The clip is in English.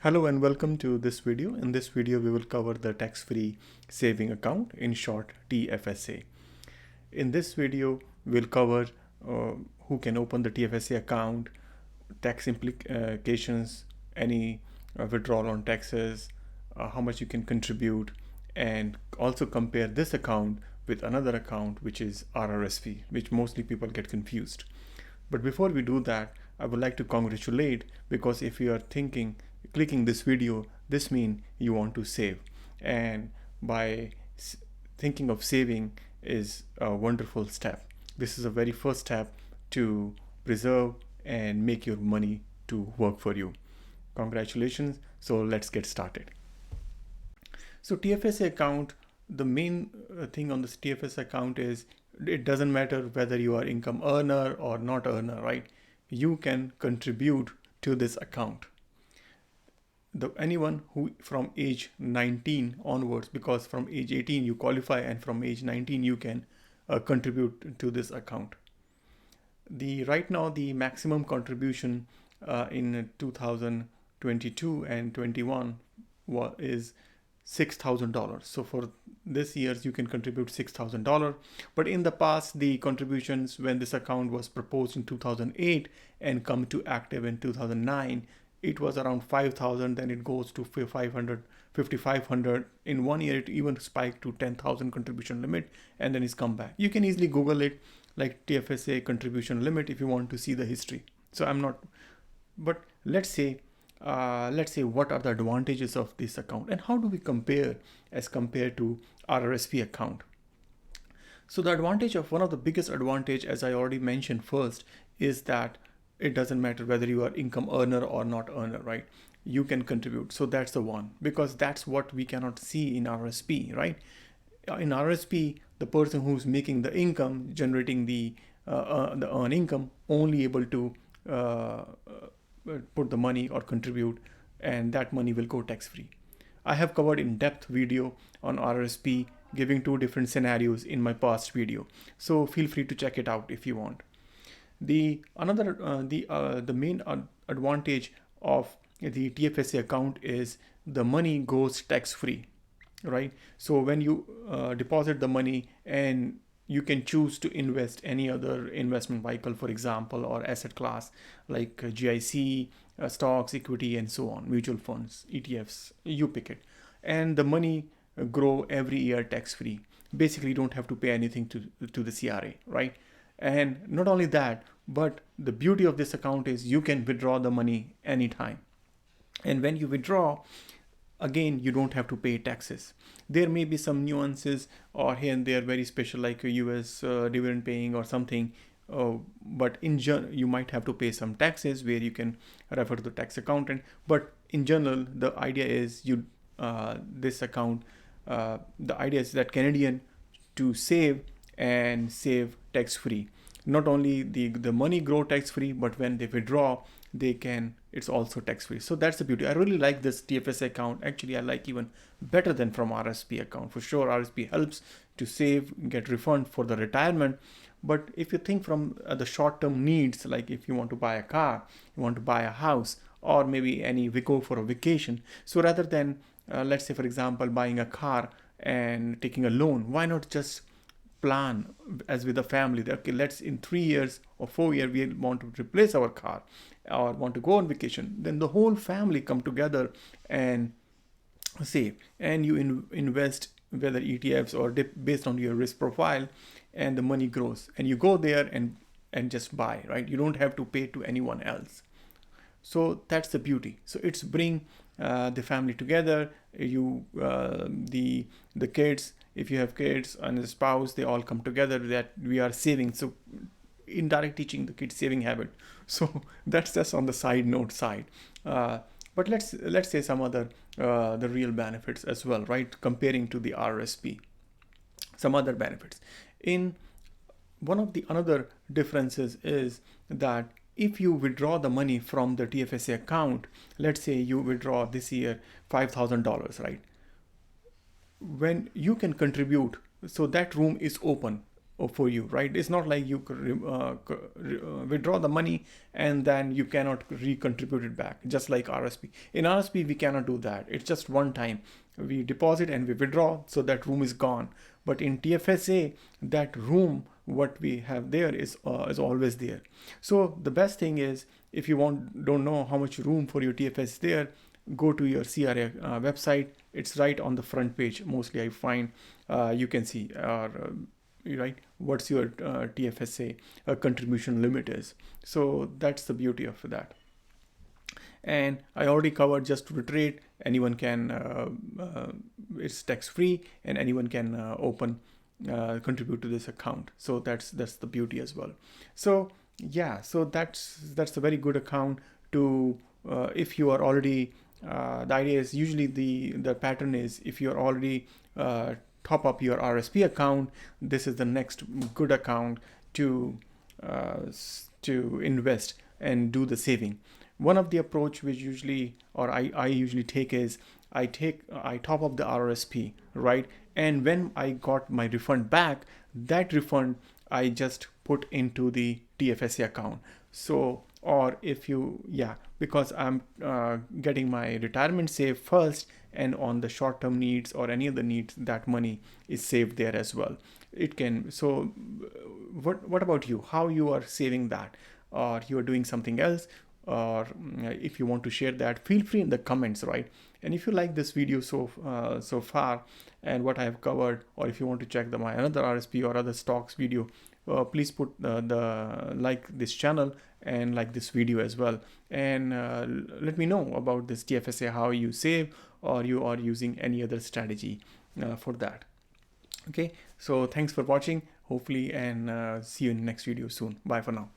Hello and welcome to this video. In this video, we will cover the tax-free saving account, in short TFSA. In this video, we'll cover who can open the TFSA account, tax implications, any withdrawal on taxes, how much you can contribute, and also compare this account with another account, which is RRSP, which mostly people get confused. But before we do that, I would like to congratulate, because if you are clicking this video, this means you want to save. And by thinking of saving is a wonderful step. This is a very first step to preserve and make your money to work for you. Congratulations. So let's get started. So TFSA account, the main thing on this TFSA account is it doesn't matter whether you are income earner or not earner, right? You can contribute to this account. Anyone who from age 19 onwards, because from age 18 you qualify and from age 19 you can contribute to this account. Right now the maximum contribution in 2022 and 21 is $6,000. So for this year you can contribute $6,000. But in the past, the contributions when this account was proposed in 2008 and come to active in 2009, it was around 5,000, then it goes to 500, 5,500. In 1 year, it even spiked to 10,000 contribution limit, and then it's come back. You can easily Google it, like TFSA contribution limit, if you want to see the history. So I'm not, but let's say what are the advantages of this account and how do we compare as compared to RRSP account. So the advantage of one of the biggest advantage, as I already mentioned first, is that it doesn't matter whether you are income earner or not earner, right? You can contribute. So that's the one, because that's what we cannot see in RSP, right? In RSP, the person who's making the income, generating the earned income, only able to put the money or contribute, and that money will go tax free. I have covered in-depth video on RSP, giving two different scenarios in my past video. So feel free to check it out if you want. The main advantage of the TFSA account is the money goes tax free, right? So when you deposit the money, and you can choose to invest any other investment vehicle, for example, or asset class like GIC, stocks, equity, and so on, mutual funds, ETFs, you pick it. And the money grow every year tax free. Basically, you don't have to pay anything to the CRA, right? And not only that, but the beauty of this account is you can withdraw the money anytime. And when you withdraw, again, you don't have to pay taxes. There may be some nuances or here and there very special, like a US dividend paying or something. But in general, you might have to pay some taxes where you can refer to the tax accountant. But in general, the idea is this account, the idea is that Canadian to save and save tax free. Not only the money grow tax free, but when they withdraw, it's also tax free. So that's the beauty. I really like this TFSA account. Actually, I like even better than from RSP account. For sure, RSP helps to save, get refund for the retirement. But if you think from the short-term needs, like if you want to buy a car, you want to buy a house, or maybe we go for a vacation. So rather than, let's say, for example, buying a car and taking a loan, why not just plan as with a family that, okay, let's in 3 years or 4 years, we want to replace our car or want to go on vacation. Then the whole family come together and save, and you invest, whether ETFs or based on your risk profile, and the money grows, and you go there and just buy, right? You don't have to pay to anyone else. So that's the beauty. So it's bring the family together. The kids, if you have kids and a spouse, they all come together, that we are saving. So indirect teaching the kids saving habit. So that's just on the side note side. But let's say some other the real benefits as well, right? Comparing to the RSP, some other benefits. In one of the another differences is that if you withdraw the money from the TFSA account, let's say you withdraw this year $5,000, right? When you can contribute, so that room is open. for you, right? It's not like you could withdraw the money and then you cannot recontribute it back, just like RSP. In RSP, we cannot do that. It's just one time. We deposit and we withdraw, so that room is gone. But in TFSA, that room, what we have there is always there. So the best thing is, if you don't know how much room for your TFS is there, go to your CRA website. It's right on the front page. Mostly I find you can see, right, what's your TFSA contribution limit is. So that's the beauty of that. And I already covered, just to reiterate, anyone can, it's tax free, and anyone can open, contribute to this account. So that's the beauty as well. So yeah, so that's a very good account to, if you are already, the idea is, usually the pattern is, if you're already top up your RSP account, this is the next good account to invest and do the saving. One of the approach which usually, or I usually take is, I top up the RSP, right? And when I got my refund back, that refund I just put into the TFSA account. So, or if you, yeah, because I'm getting my retirement saved first, and on the short-term needs or any other needs, that money is saved there as well. It can, so what about you? How you are saving that, or you are doing something else? Or if you want to share that, feel free in the comments, right? And if you like this video so far, and what I have covered, or if you want to check my another RSP or other stocks video, please put the like this channel and like this video as well, and let me know about this TFSA, how you save, or you are using any other strategy for that. Okay, so thanks for watching, hopefully, and see you in the next video soon. Bye for now.